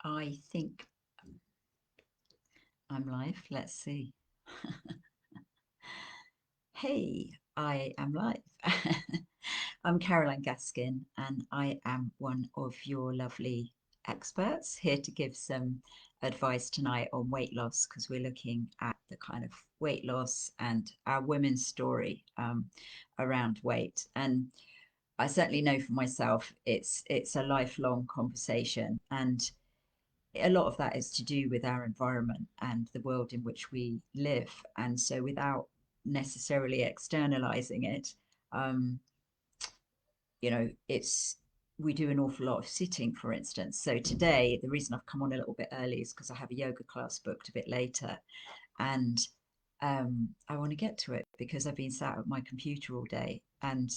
I think I'm live. Let's see. Hey, I am live. I'm Caroline Gaskin, and I am one of your lovely experts here to give some advice tonight on weight loss because we're looking at the kind of weight loss and our women's story around weight. And I certainly know for myself, it's a lifelong conversation, and a lot of that is to do with our environment and the world in which we live. And so, without necessarily externalizing it, um, it's we do an awful lot of sitting, for instance. So today, the reason I've come on a little bit early is because I have a yoga class booked a bit later, and I want to get to it because I've been sat at my computer all day, and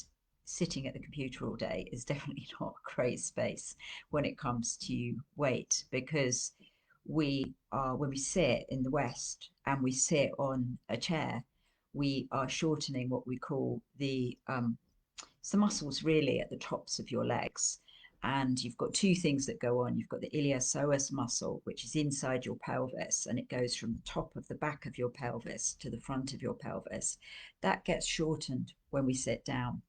sitting at the computer all day is definitely not a great space when it comes to weight, because when we sit in the West and we sit on a chair, we are shortening what we call the muscles really at the tops of your legs. And you've got two things that go on. You've got the iliopsoas muscle, which is inside your pelvis, and it goes from the top of the back of your pelvis to the front of your pelvis. That gets shortened when we sit down.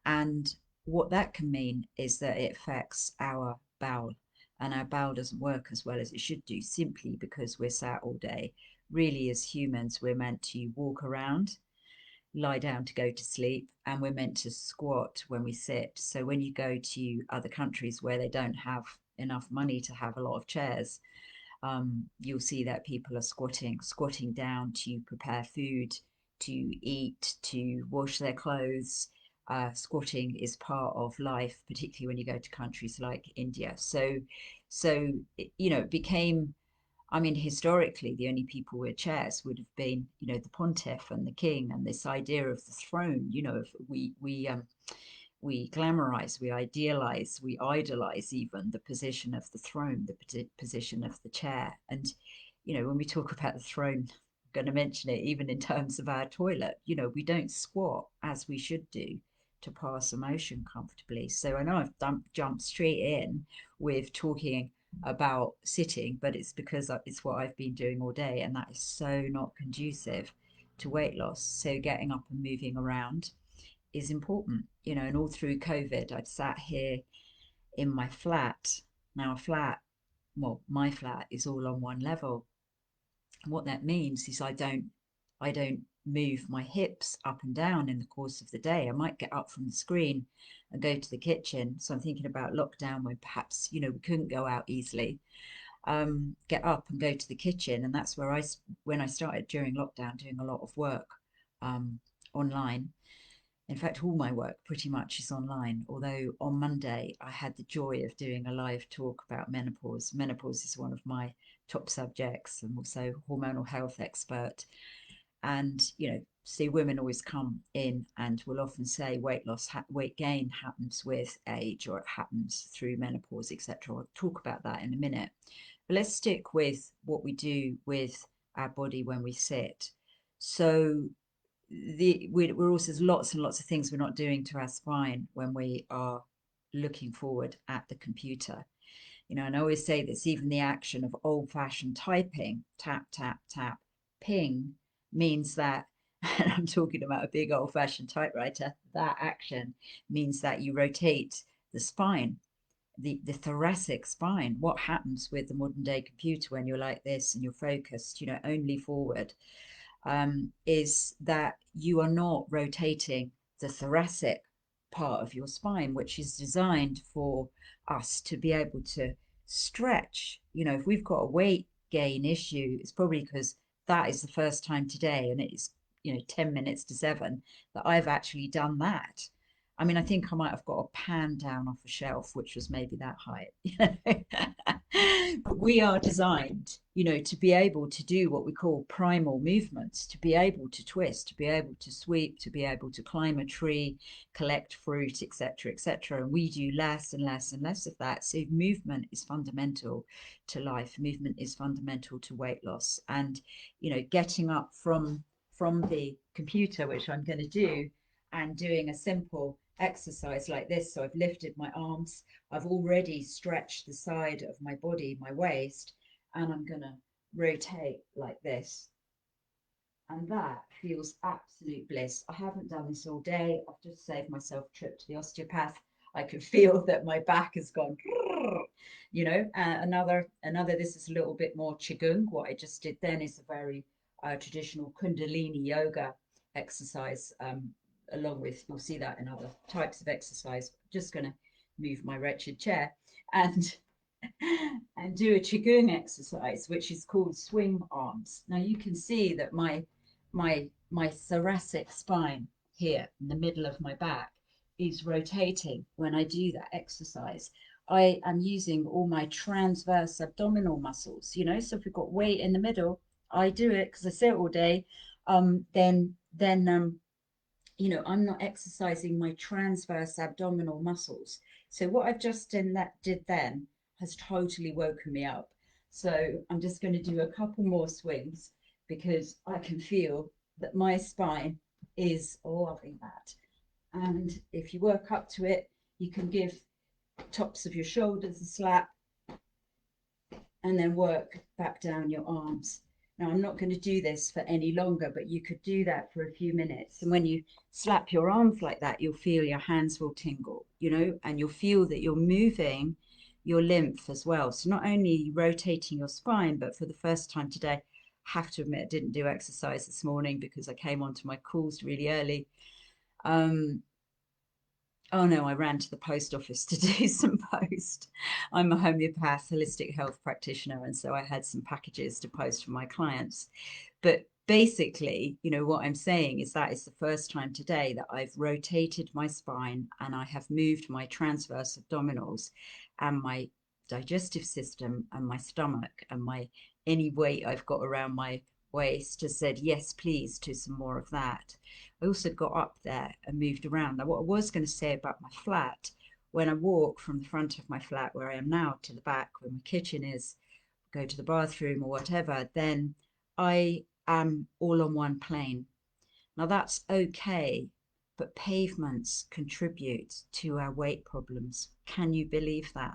And what that can mean is that it affects our bowel, and our bowel doesn't work as well as it should do simply because we're sat all day. Really, as humans, we're meant to walk around, lie down to go to sleep, and we're meant to squat when we sit. So when you go to other countries where they don't have enough money to have a lot of chairs, you'll see that people are squatting down to prepare food, to eat, to wash their clothes. Squatting is part of life, particularly when you go to countries like India. So it became, I mean, historically, the only people with chairs would have been, the pontiff and the king, and this idea of the throne. We glamorize, we idealize, we idolize even the position of the throne, the position of the chair. And when we talk about the throne, I'm going to mention it even in terms of our toilet. We don't squat as we should do to pass a motion comfortably. So I know jumped straight in with talking about sitting, but it's because it's what I've been doing all day, and that is so not conducive to weight loss. So getting up and moving around is important, and all through COVID, I've sat here in my flat. Now, my flat is all on one level. And what that means is I don't move my hips up and down in the course of the day. I might get up from the screen and go to the kitchen. So I'm thinking about lockdown when perhaps, we couldn't go out easily. Get up and go to the kitchen. And that's where when I started during lockdown, doing a lot of work online. In fact, all my work pretty much is online, although on Monday I had the joy of doing a live talk about menopause. Menopause is one of my top subjects, and also hormonal health expert. And, see, women always come in and will often say weight loss, weight gain happens with age, or it happens through menopause, etc. I'll talk about that in a minute. But let's stick with what we do with our body when we sit. So we're also, there's lots and lots of things we're not doing to our spine when we are looking forward at the computer. And I always say this, even the action of old-fashioned typing, tap tap tap, ping, means that, and I'm talking about a big old-fashioned typewriter, that action means that you rotate the spine, the thoracic spine. What happens with the modern day computer when you're like this and you're focused, only forward, is that you are not rotating the thoracic part of your spine, which is designed for us to be able to stretch. If we've got a weight gain issue, it's probably because that is the first time today, and it's 10 minutes to 7, that I've actually done that. I mean, I think I might have got a pan down off a shelf, which was maybe that height. But we are designed, to be able to do what we call primal movements, to be able to twist, to be able to sweep, to be able to climb a tree, collect fruit, etc., etc. And we do less and less and less of that. So movement is fundamental to life. Movement is fundamental to weight loss. And, getting up from the computer, which I'm going to do, and doing a simple exercise like this. So I've lifted my arms, I've already stretched the side of my body, my waist, and I'm going to rotate like this. And that feels absolute bliss. I haven't done this all day. I've just saved myself a trip to the osteopath. I could feel that my back has gone, you know. Another. This is a little bit more qigong. What I just did then is a very traditional Kundalini yoga exercise. Along with, you'll see that in other types of exercise. I'm just going to move my wretched chair and and do a qigong exercise, which is called swing arms. Now you can see that my thoracic spine here in the middle of my back is rotating when I do that exercise. I am using all my transverse abdominal muscles, you know. So if we've got weight in the middle, I do it because I sit all day. Then you know, I'm not exercising my transverse abdominal muscles. So what I've just did then has totally woken me up. So I'm just going to do a couple more swings because I can feel that my spine is loving that. And if you work up to it, you can give tops of your shoulders a slap and then work back down your arms. Now, I'm not going to do this for any longer, but you could do that for a few minutes. And when you slap your arms like that, you'll feel your hands will tingle, you know, and you'll feel that you're moving your lymph as well. So not only rotating your spine, but for the first time today, I have to admit, I didn't do exercise this morning because I came onto my calls really early. Oh no, I ran to the post office to do some post. I'm a homeopath holistic health practitioner, and so I had some packages to post for my clients. But basically, you know, what I'm saying is that it's the first time today that I've rotated my spine and I have moved my transverse abdominals and my digestive system and my stomach and my any weight I've got around my waist has said yes, please, to some more of that. I also got up there and moved around. Now, what I was going to say about my flat, when I walk from the front of my flat where I am now to the back where my kitchen is, go to the bathroom or whatever, then I am all on one plane. Now that's okay, but pavements contribute to our weight problems. Can you believe that?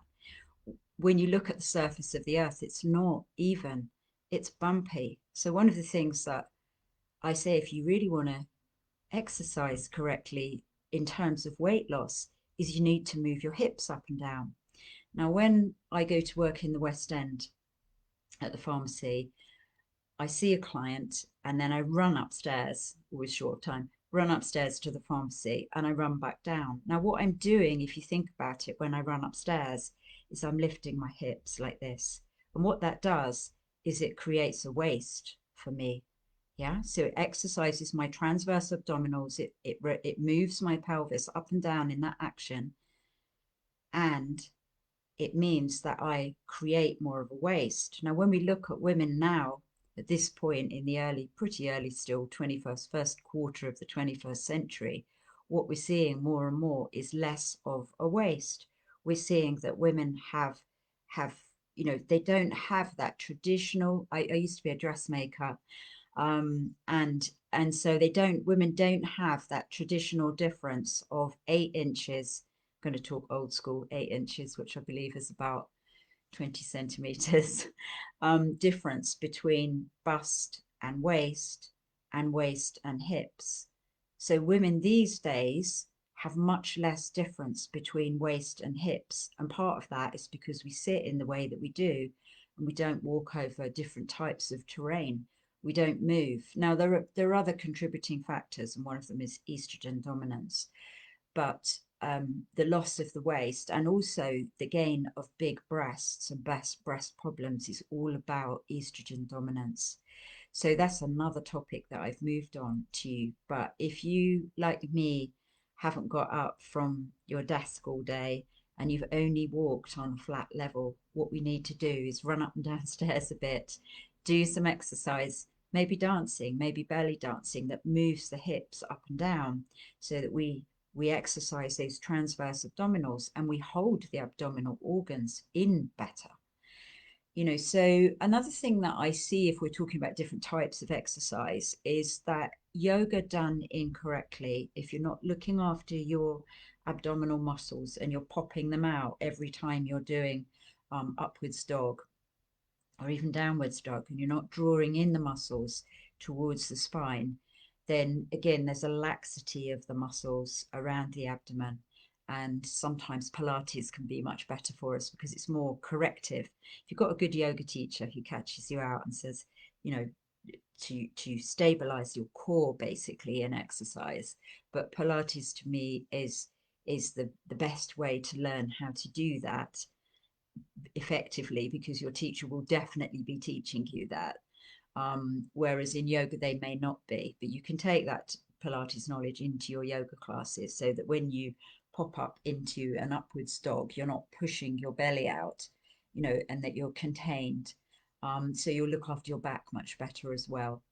When you look at the surface of the earth, it's not even, it's bumpy. So one of the things that I say, if you really want to exercise correctly in terms of weight loss, is you need to move your hips up and down. Now, when I go to work in the West End at the pharmacy, I see a client and then I run upstairs, always short time, run upstairs to the pharmacy and I run back down. Now, what I'm doing, if you think about it, when I run upstairs, is I'm lifting my hips like this. And what that does is it creates a waist for me. Yeah, so it exercises my transverse abdominals. It moves my pelvis up and down in that action, and it means that I create more of a waist. Now, when we look at women now, at this point in the pretty early still, first quarter of the 21st century, what we're seeing more and more is less of a waist. We're seeing that women have, you know, they don't have that traditional. I used to be a dressmaker, and so women don't have that traditional difference of 8 inches. I'm going to talk old school 8 inches, which I believe is about 20 centimeters difference between bust and waist and hips. So women these days have much less difference between waist and hips, and part of that is because we sit in the way that we do and we don't walk over different types of terrain. We don't move. Now, there are other contributing factors, and one of them is estrogen dominance. But the loss of the waist and also the gain of big breasts and breast problems is all about estrogen dominance. So that's another topic that I've moved on to. But if you, like me, haven't got up from your desk all day and you've only walked on a flat level, what we need to do is run up and down stairs a bit, do some exercise, maybe dancing, maybe belly dancing that moves the hips up and down so that we exercise those transverse abdominals and we hold the abdominal organs in better. You know, so another thing that I see if we're talking about different types of exercise is that yoga done incorrectly, if you're not looking after your abdominal muscles and you're popping them out every time you're doing upwards dog or even downwards dog, and you're not drawing in the muscles towards the spine, then again, there's a laxity of the muscles around the abdomen. And sometimes Pilates can be much better for us because it's more corrective. If you've got a good yoga teacher who catches you out and says, you know, to stabilize your core basically in exercise. But Pilates to me is the best way to learn how to do that effectively, because your teacher will definitely be teaching you that. Whereas in yoga, they may not be, but you can take that Pilates knowledge into your yoga classes so that when you pop up into an upwards dog, you're not pushing your belly out, and that you're contained. So you'll look after your back much better as well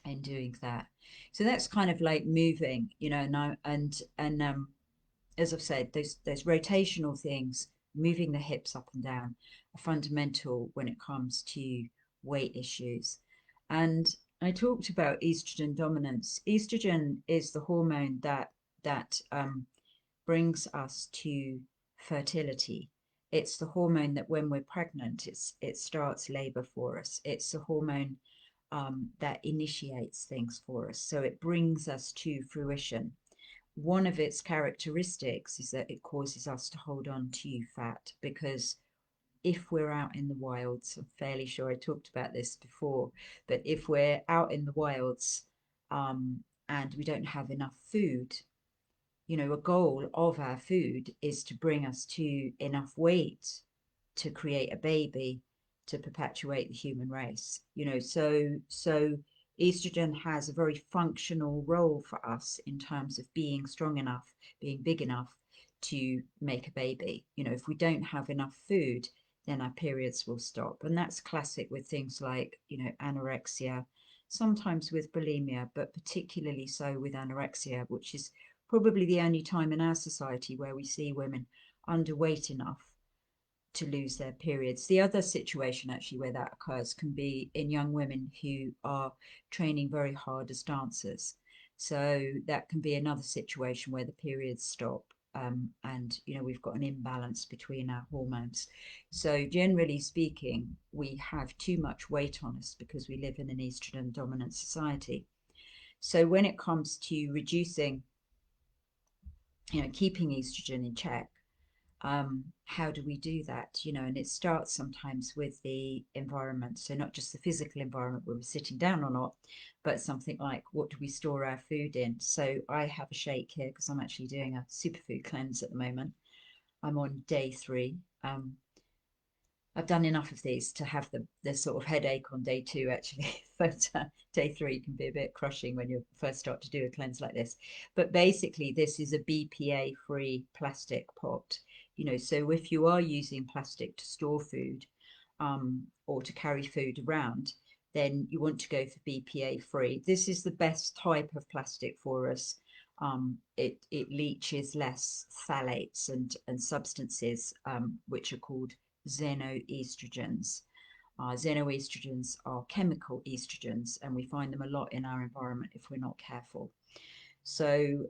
in doing that. So that's kind of like moving, and as I've said, those rotational things, moving the hips up and down, are fundamental when it comes to weight issues. And I talked about estrogen dominance. Estrogen is the hormone that brings us to fertility. It's the hormone that when we're pregnant, it starts labor for us. It's the hormone that initiates things for us. So it brings us to fruition. One of its characteristics is that it causes us to hold on to fat, because if we're out in the wilds, I'm fairly sure I talked about this before, but if we're out in the wilds and we don't have enough food, a goal of our food is to bring us to enough weight to create a baby to perpetuate the human race. So estrogen has a very functional role for us in terms of being strong enough, being big enough to make a baby. If we don't have enough food, then our periods will stop. And that's classic with things like, anorexia, sometimes with bulimia, but particularly so with anorexia, which is probably the only time in our society where we see women underweight enough to lose their periods. The other situation actually where that occurs can be in young women who are training very hard as dancers. So that can be another situation where the periods stop. And we've got an imbalance between our hormones. So generally speaking, we have too much weight on us because we live in an estrogen dominant society. So when it comes to reducing, keeping estrogen in check, how do we do that? And it starts sometimes with the environment. So not just the physical environment where we're sitting down or not, but something like, what do we store our food in? So I have a shake here because I'm actually doing a superfood cleanse at the moment. I'm on day 3. I've done enough of these to have the sort of headache on day 2, actually. But day 3 can be a bit crushing when you first start to do a cleanse like this. But basically, this is a BPA-free plastic pot. So if you are using plastic to store food or to carry food around, then you want to go for BPA-free. This is the best type of plastic for us. It leaches less phthalates and substances which are called xenoestrogens. Xenoestrogens are chemical estrogens, and we find them a lot in our environment if we're not careful. So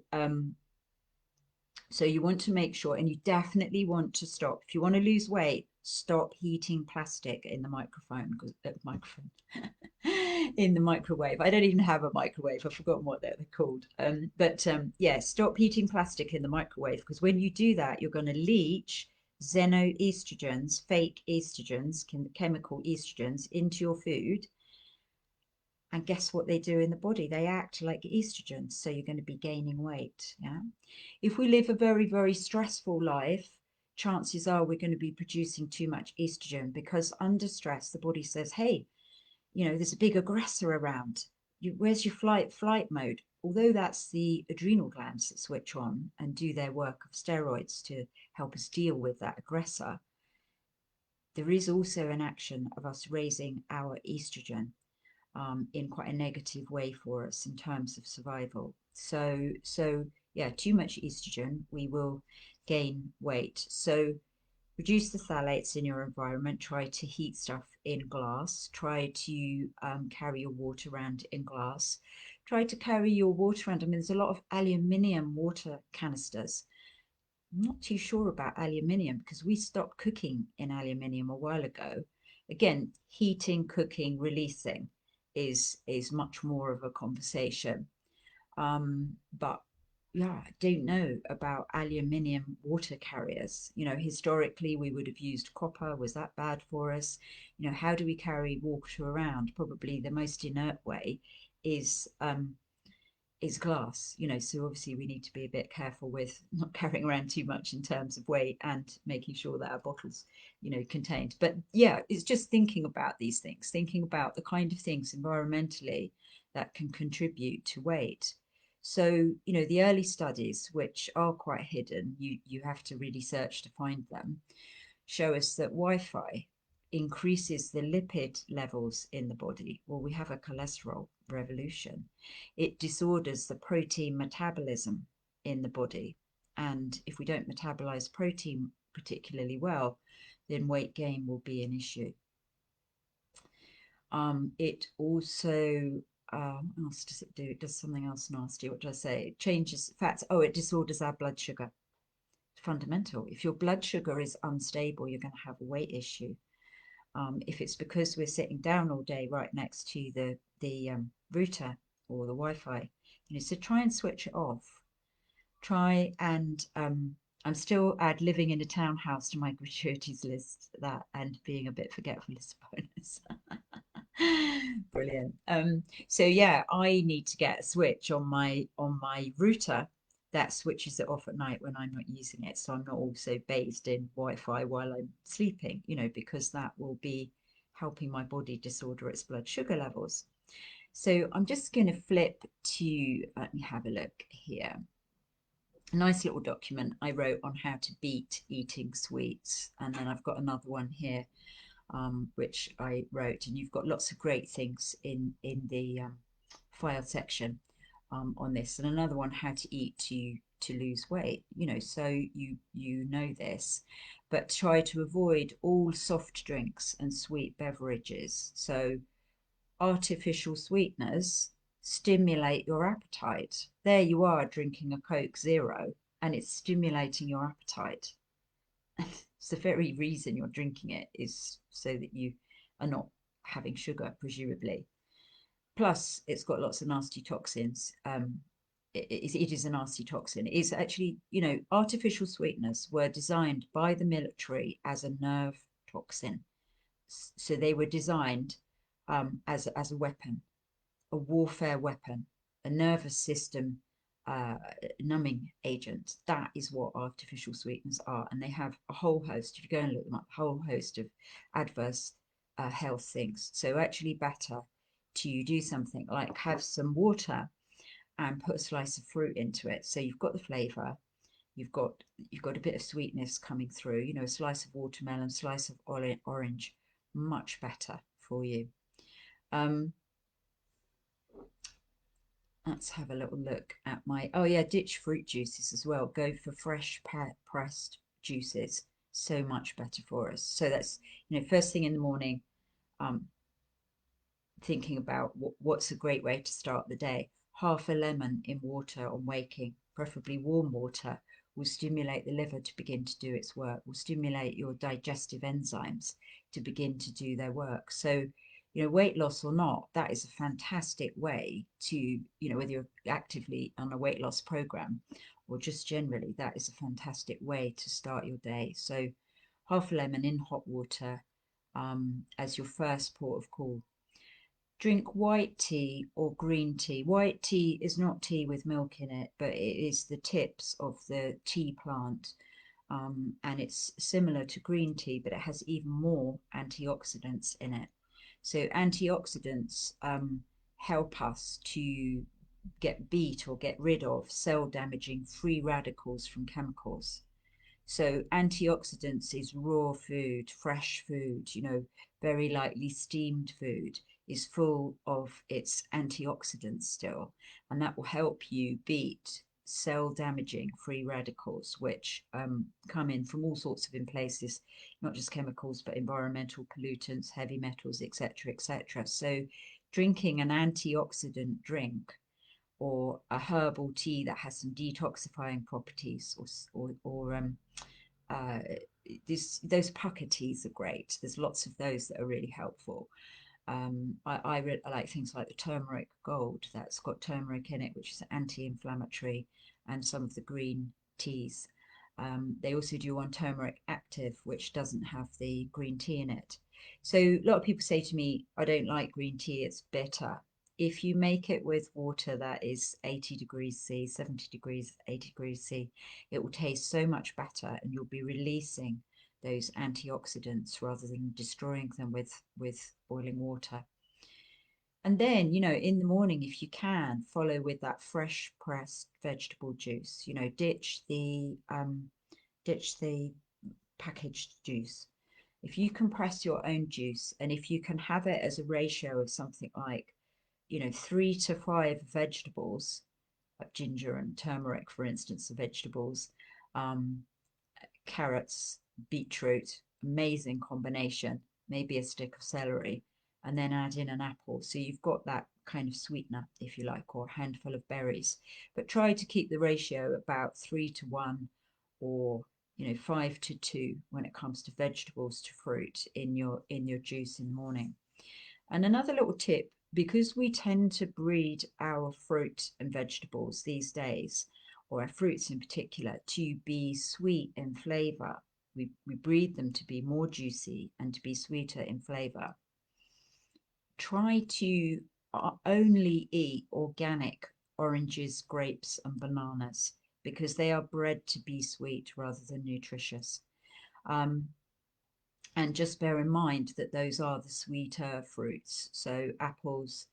you want to make sure, and you definitely want to stop. If you want to lose weight, stop heating plastic in the microphone, in the microwave. I don't even have a microwave. I've forgotten what they're called. Yeah, stop heating plastic in the microwave, because when you do that, you're going to leach xenoestrogens, fake estrogens, chemical estrogens into your food. And guess what they do in the body? They act like estrogens. So you're going to be gaining weight. Yeah. If we live a very, very stressful life, chances are we're going to be producing too much estrogen, because under stress, the body says, hey, there's a big aggressor around. Where's your flight mode? Although that's the adrenal glands that switch on and do their work of steroids to help us deal with that aggressor, there is also an action of us raising our estrogen in quite a negative way for us in terms of survival. So yeah, too much estrogen, we will gain weight. So reduce the phthalates in your environment. Try to heat stuff in glass. Try to carry your water around in glass. try to carry your water around. I mean, there's a lot of aluminium water canisters. I'm not too sure about aluminium because we stopped cooking in aluminium a while ago. Again, heating, cooking, releasing is much more of a conversation. But yeah, I don't know about aluminium water carriers. You know, historically we would have used copper. Was that bad for us? You know, how do we carry water around? Probably the most inert way is glass, you know, so obviously we need to be a bit careful with not carrying around too much in terms of weight and making sure that our bottles, you know, contained. But yeah, it's just thinking about these things, thinking about the kind of things environmentally that can contribute to weight. So, you know, the early studies, which are quite hidden, you have to really search to find them, show us that Wi-Fi increases the lipid levels in the body. Well, we have a cholesterol revolution. It disorders the protein metabolism in the body. And if we don't metabolize protein particularly well, then weight gain will be an issue. It also, what else does it do? It does something else nasty. What did I say? It changes fats. Oh, it disorders our blood sugar. Fundamental. If your blood sugar is unstable, you're going to have a weight issue. If it's because we're sitting down all day right next to the router or the Wi-Fi, you know, so try and switch it off. Try and I'm still add living in a townhouse to my gratuities list. That and being a bit forgetful is a bonus. Brilliant. So yeah, I need to get a switch on my router that switches it off at night when I'm not using it. So I'm not also based in Wi-Fi while I'm sleeping, you know, because that will be helping my body disorder its blood sugar levels. So I'm just going to flip to, let me have a look here. A nice little document I wrote on how to beat eating sweets. And then I've got another one here which I wrote, and you've got lots of great things in the file section on this, and another one, how to eat to lose weight. You know, so you know this, but try to avoid all soft drinks and sweet beverages. So artificial sweeteners stimulate your appetite. There you are drinking a Coke Zero, and it's stimulating your appetite. It's the very reason you're drinking it is so that you are not having sugar, presumably. Plus, it's got lots of nasty toxins. It is a nasty toxin. It's actually, you know, artificial sweeteners were designed by the military as a nerve toxin. So they were designed as a weapon, a warfare weapon, a nervous system numbing agent. That is what artificial sweeteners are. And they have a whole host, if you go and look them up, a whole host of adverse health things. So actually better to do something like have some water and put a slice of fruit into it. So you've got the flavor, you've got a bit of sweetness coming through, you know, a slice of watermelon, slice of orange, much better for you. Let's have a little look at my, oh yeah, ditch fruit juices as well. Go for fresh pressed juices. So much better for us. So that's, you know, first thing in the morning, um, thinking about what's a great way to start the day. Half a lemon in water on waking, preferably warm water, will stimulate the liver to begin to do its work, will stimulate your digestive enzymes to begin to do their work. So, you know, weight loss or not, that is a fantastic way to, you know, whether you're actively on a weight loss program or just generally, that is a fantastic way to start your day. So, half a lemon in hot water as your first port of call. Drink white tea or green tea. White tea is not tea with milk in it, but it is the tips of the tea plant. And it's similar to green tea, but it has even more antioxidants in it. So antioxidants help us to beat or get rid of cell damaging free radicals from chemicals. So antioxidants is raw food, fresh food, you know, very likely steamed food is full of its antioxidants still, and that will help you beat cell damaging free radicals, which come in from all sorts of in places, not just chemicals, but environmental pollutants, heavy metals, etc., etc. So drinking an antioxidant drink or a herbal tea that has some detoxifying properties, or uh, those pucker teas are great. There's lots of those that are really helpful. I like things like the turmeric gold that's got turmeric in it, which is anti-inflammatory, and some of the green teas. They also do one turmeric active, which doesn't have the green tea in it. So a lot of people say to me, I don't like green tea, it's bitter. If you make it with water that is 80 degrees C, 70 degrees, 80 degrees C, it will taste so much better, and you'll be releasing those antioxidants rather than destroying them with boiling water. And then, in the morning, if you can, follow with that fresh pressed vegetable juice. Ditch the packaged juice. If you can press your own juice, and if you can have it as a ratio of something like, 3 to 5 vegetables, like ginger and turmeric, for instance, the vegetables, um, carrots, beetroot, amazing combination, maybe a stick of celery, and then add in an apple. So you've got that kind of sweetener, if you like, or a handful of berries. But try to keep the ratio about 3 to 1, or 5 to 2 when it comes to vegetables to fruit in your juice in the morning. And another little tip, because we tend to breed our fruit and vegetables these days, or our fruits in particular, to be sweet in flavor. We breed them to be more juicy and to be sweeter in flavor. Try to only eat organic oranges, grapes, and bananas, because they are bred to be sweet rather than nutritious. Um, and just bear in mind that those are the sweeter fruits. So apples,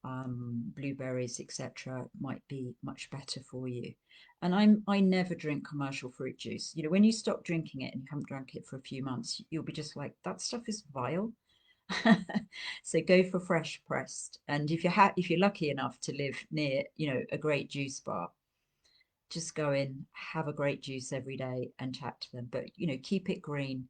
blueberries, etc., might be much better for you. And I never drink commercial fruit juice. When you stop drinking it and you haven't drank it for a few months, you'll be just like, that stuff is vile. So go for fresh pressed. And if you're lucky enough to live near, a great juice bar, just go in, have a great juice every day and chat to them. But keep it green.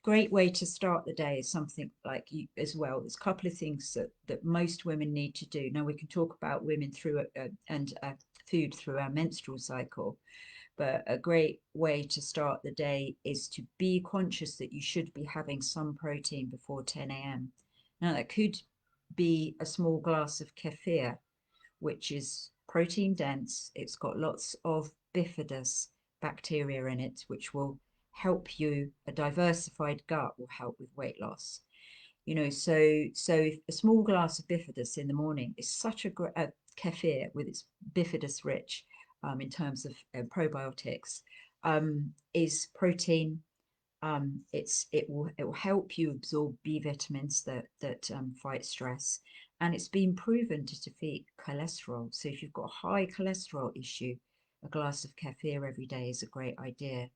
Great way to start the day is something like you as well. There's a couple of things that most women need to do. Now we can talk about women through and food through our menstrual cycle, but a great way to start the day is to be conscious that you should be having some protein before 10 a.m. Now that could be a small glass of kefir, which is protein dense. It's got lots of bifidus bacteria in it, which will help you. A diversified gut will help with weight loss. So a small glass of bifidus in the morning is such a great kefir with its bifidus rich, in terms of probiotics, is protein. It will help you absorb B vitamins that fight stress, and it's been proven to defeat cholesterol. So if you've got a high cholesterol issue, a glass of kefir every day is a great idea.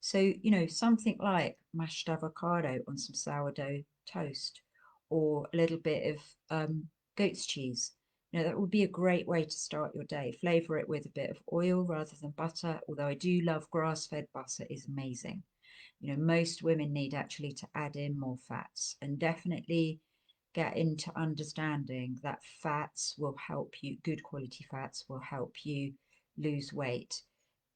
So something like mashed avocado on some sourdough toast, or a little bit of goat's cheese. That would be a great way to start your day. Flavor it with a bit of oil rather than butter, although I do love grass-fed butter, is amazing. Most women need actually to add in more fats, and definitely get into understanding that fats will help you, good quality fats will help you lose weight.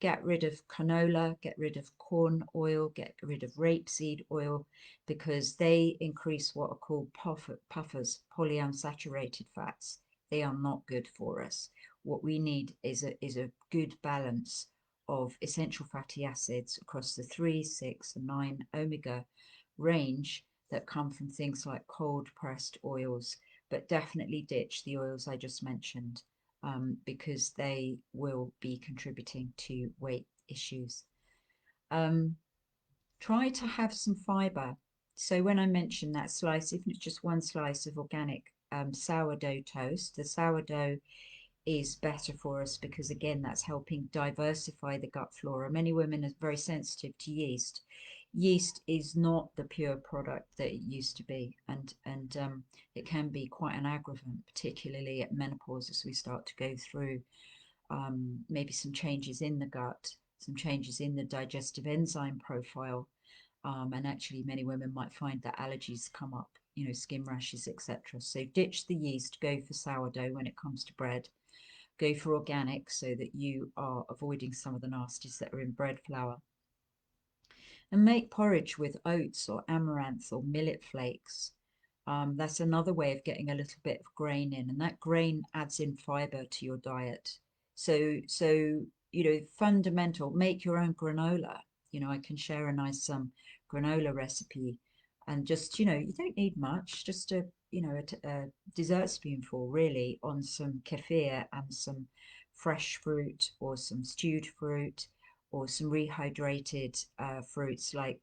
Get rid of canola, get rid of corn oil, get rid of rapeseed oil, because they increase what are called puffers, polyunsaturated fats. They are not good for us. What we need is a good balance of essential fatty acids across the 3, 6, and 9 omega range that come from things like cold pressed oils, but definitely ditch the oils I just mentioned, because they will be contributing to weight issues. Um, Try to have some fiber. So when I mention that slice, even if it's just one slice of organic sourdough toast, the sourdough is better for us because, again, that's helping diversify the gut flora. Many women are very sensitive to yeast. Yeast is not the pure product that it used to be, and it can be quite an aggravant, particularly at menopause, as we start to go through maybe some changes in the gut, some changes in the digestive enzyme profile, and actually many women might find that allergies come up skin rashes, etc. So ditch the yeast, go for sourdough when it comes to bread. Go for organic so that you are avoiding some of the nasties that are in bread flour. And make porridge with oats or amaranth or millet flakes. That's another way of getting a little bit of grain in, and that grain adds in fiber to your diet. So fundamental. Make your own granola. I can share a nice granola recipe, and just you don't need much, just a dessert spoonful really on some kefir and some fresh fruit or some stewed fruit or some rehydrated fruits like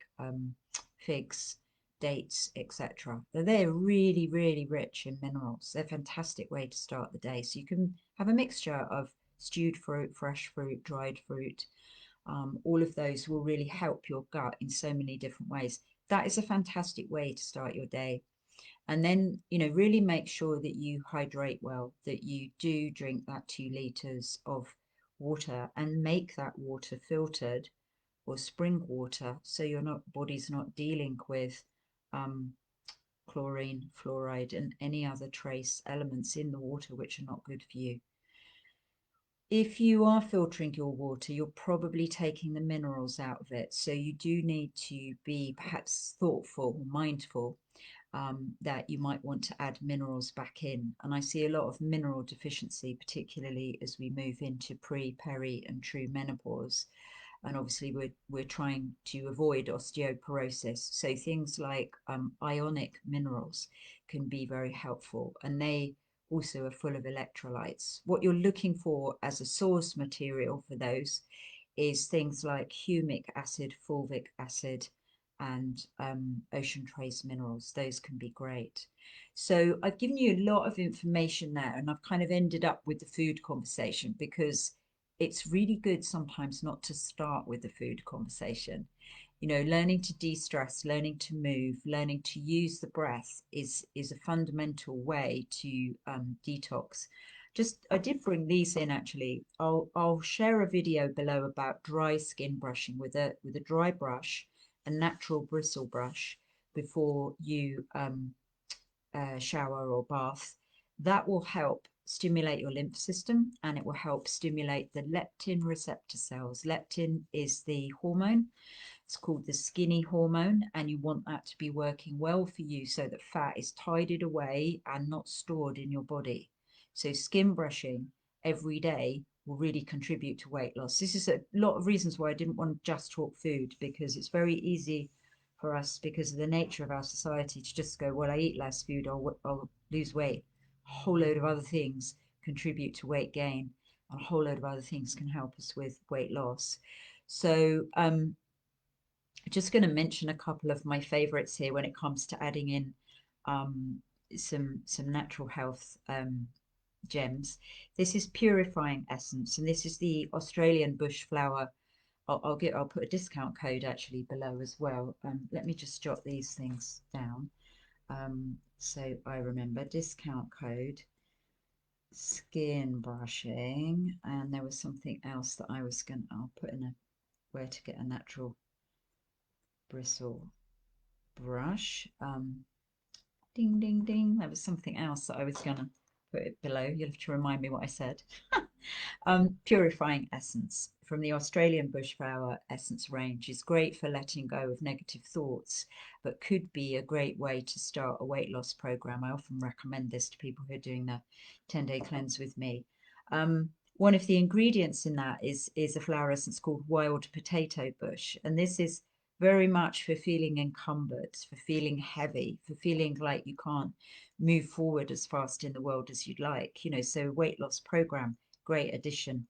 figs, dates, etc. They're really, really rich in minerals. They're a fantastic way to start the day. So you can have a mixture of stewed fruit, fresh fruit, dried fruit. All of those will really help your gut in so many different ways. That is a fantastic way to start your day. And then, really make sure that you hydrate well, that you do drink that 2 liters of water and make that water filtered or spring water, so your body's not dealing with um, chlorine, fluoride, and any other trace elements in the water which are not good for you. If you are filtering your water, you're probably taking the minerals out of it. So you do need to be perhaps thoughtful, mindful that you might want to add minerals back in. And I see a lot of mineral deficiency, particularly as we move into pre, peri, and true menopause. And obviously, we're trying to avoid osteoporosis. So things like ionic minerals can be very helpful, and they also are full of electrolytes. What you're looking for as a source material for those is things like humic acid, fulvic acid, and ocean trace minerals. Those can be great. So I've given you a lot of information there, and I've kind of ended up with the food conversation because it's really good sometimes not to start with the food conversation. Learning to de-stress, learning to move, learning to use the breath is a fundamental way to detox. I did bring these in actually. I'll share a video below about dry skin brushing with a dry brush, a natural bristle brush before you shower or bath. That will help stimulate your lymph system, and it will help stimulate the leptin receptor cells. Leptin is the hormone. It's called the skinny hormone, and you want that to be working well for you so that fat is tidied away and not stored in your body. So skin brushing every day will really contribute to weight loss. This is a lot of reasons why I didn't want to just talk food, because it's very easy for us, because of the nature of our society, to just go, well, I eat less food, I'll lose weight. A whole load of other things contribute to weight gain, and a whole load of other things can help us with weight loss. So just going to mention a couple of my favorites here when it comes to adding in um, some natural health gems. This is purifying essence, and this is the Australian bush flower. I'll put a discount code actually below as well. Let me just jot these things down so I remember. Discount code skin brushing, and there was something else that I'll put in a where to get a natural bristle brush. Ding ding ding. There was something else that I was gonna put it below. You'll have to remind me what I said. Purifying essence from the Australian bushflower essence range is great for letting go of negative thoughts, but could be a great way to start a weight loss program. I often recommend this to people who are doing the 10-day cleanse with me. One of the ingredients in that is a flower essence called wild potato bush, and this is very much for feeling encumbered, for feeling heavy, for feeling like you can't move forward as fast in the world as you'd like. So weight loss program, great addition.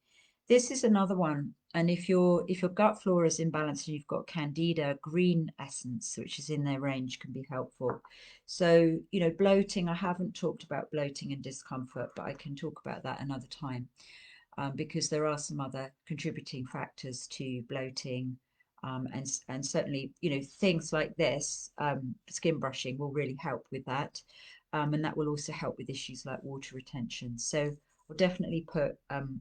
This is another one, and if your gut flora is imbalanced and you've got candida, green essence, which is in their range, can be helpful. So bloating, I haven't talked about bloating and discomfort, but I can talk about that another time, because there are some other contributing factors to bloating. And certainly, things like this, skin brushing will really help with that. And that will also help with issues like water retention. So I'll definitely put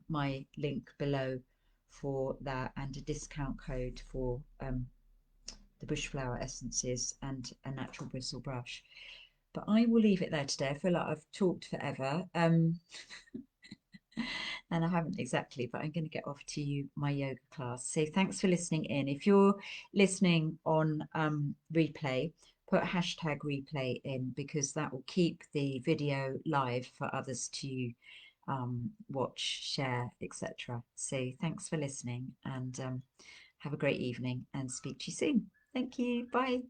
my link below for that, and a discount code for the bush flower essences and a natural bristle brush. But I will leave it there today. I feel like I've talked forever. And I haven't exactly, but I'm going to get off to my yoga class. So thanks for listening in. If you're listening on replay, put hashtag replay in, because that will keep the video live for others to watch, share, etc. So thanks for listening, and have a great evening, and speak to you soon. Thank you. Bye.